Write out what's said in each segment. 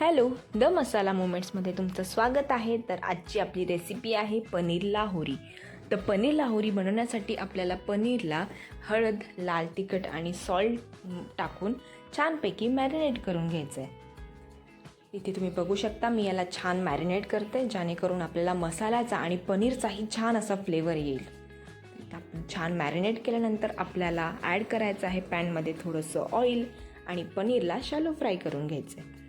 Hello, the मसाला मोमेंट्समध्ये तुमचं स्वागत आहे. तर आजची आपली रेसिपी आहे पनीर लाहोरी. तर पनीर लाहोरी बनवण्यासाठी आपल्याला पनीरला हळद, लाल तिखट आणि सॉल्ट टाकून छानपैकी मॅरिनेट करून घ्यायचं आहे. इथे तुम्ही बघू शकता मी याला छान मॅरिनेट करते, जेणेकरून आपल्याला मसाल्याचा आणि पनीरचाही छान असा फ्लेवर येईल. आपण छान मॅरिनेट केल्यानंतर आपल्याला ॲड करायचं आहे पॅनमध्ये थोडंसं ऑइल आणि पनीरला शॅलो फ्राय करून घ्यायचं आहे.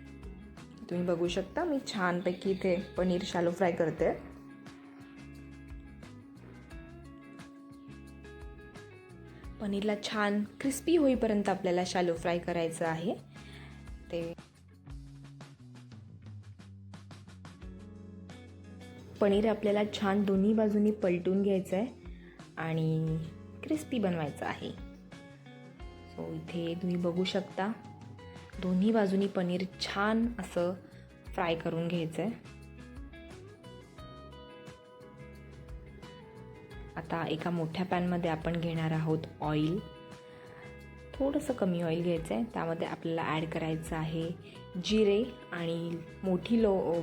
तुम्ही बघू शकता मी छानपैकी इथे पनीर शॅलो फ्राय करते. पनीरला छान क्रिस्पी होईपर्यंत आपल्याला शॅलो फ्राय करायचं आहे. ते पनीर आपल्याला छान दोन्ही बाजूनी पलटून घ्यायचं आहे आणि क्रिस्पी बनवायचं आहे. सो इथे तुम्ही बघू शकता दोन्ही बाजूनी पनीर छान असं फ्राय करून घ्यायचं आहे. आता एका मोठ्या पॅनमध्ये आपण घेणार आहोत ऑइल. थोडंसं कमी ऑइल घ्यायचं आहे. त्यामध्ये आपल्याला ॲड करायचं आहे जिरे आणि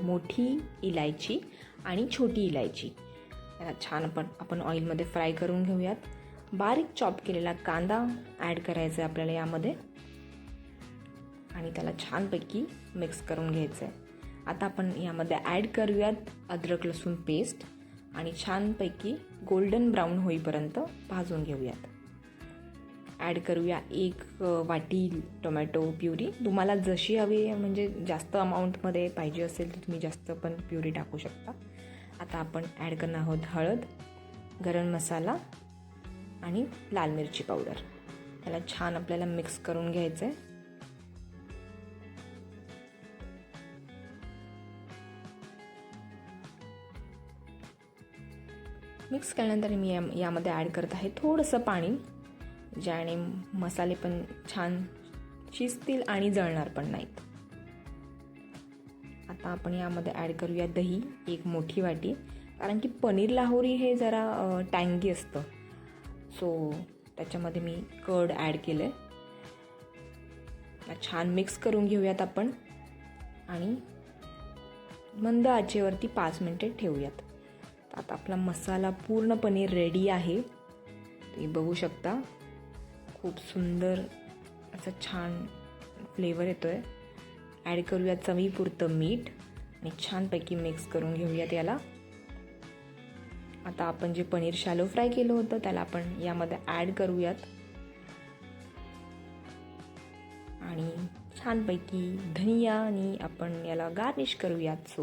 मोठी इलायची आणि छोटी इलायची. त्याला छान आपण ऑइलमध्ये फ्राय करून घेऊयात. बारीक चॉप केलेला कांदा ॲड करायचा आहे आपल्याला यामध्ये आणि त्याला छानपैकी मिक्स करून घ्यायचं आहे. आता आपण यामध्ये ॲड करूयात अद्रक लसूण पेस्ट आणि छानपैकी गोल्डन ब्राऊन होईपर्यंत भाजून घेऊयात. ॲड करूया 1 वाटी टोमॅटो प्युरी. तुम्हाला जशी हवी म्हणजे जास्त अमाऊंटमध्ये पाहिजे असेल तर तुम्ही जास्त पण प्युरी टाकू शकता. आता आपण ॲड करणार आहोत हळद, गरम मसाला आणि लाल मिरची पावडर. त्याला छान आपल्याला मिक्स करून घ्यायचं आहे. मिक्स केल्यानंतर मी यामध्ये ॲड करत आहे थोडंसं पाणी, ज्याने मसाले पण छान शिजतील आणि जळणार पण नाहीत. आता आपण यामध्ये ॲड करूया दही 1 मोठी वाटी, कारण की पनीर लाहोरी हे जरा टँगी असतं. सो त्याच्यामध्ये मी कर्ड ॲड केलं आहे. छान मिक्स करून घेऊयात आपण आणि मंद आचेवरती 5 मिनिटे ठेवूयात. आता आपला मसाला पूर्ण पनीर रेडी आहे. तुम्ही बघू शकता खूप सुंदर असं छान फ्लेवर येतो आहे. ॲड करूयात चवीपुरतं मीठ आणि छानपैकी मिक्स करून घेऊयात याला. आता आपण जे पनीर शॅलो फ्राय केलं होतं त्याला आपण यामध्ये ॲड करूयात आणि छानपैकी धनियाने आपण याला गार्निश करूयात. सो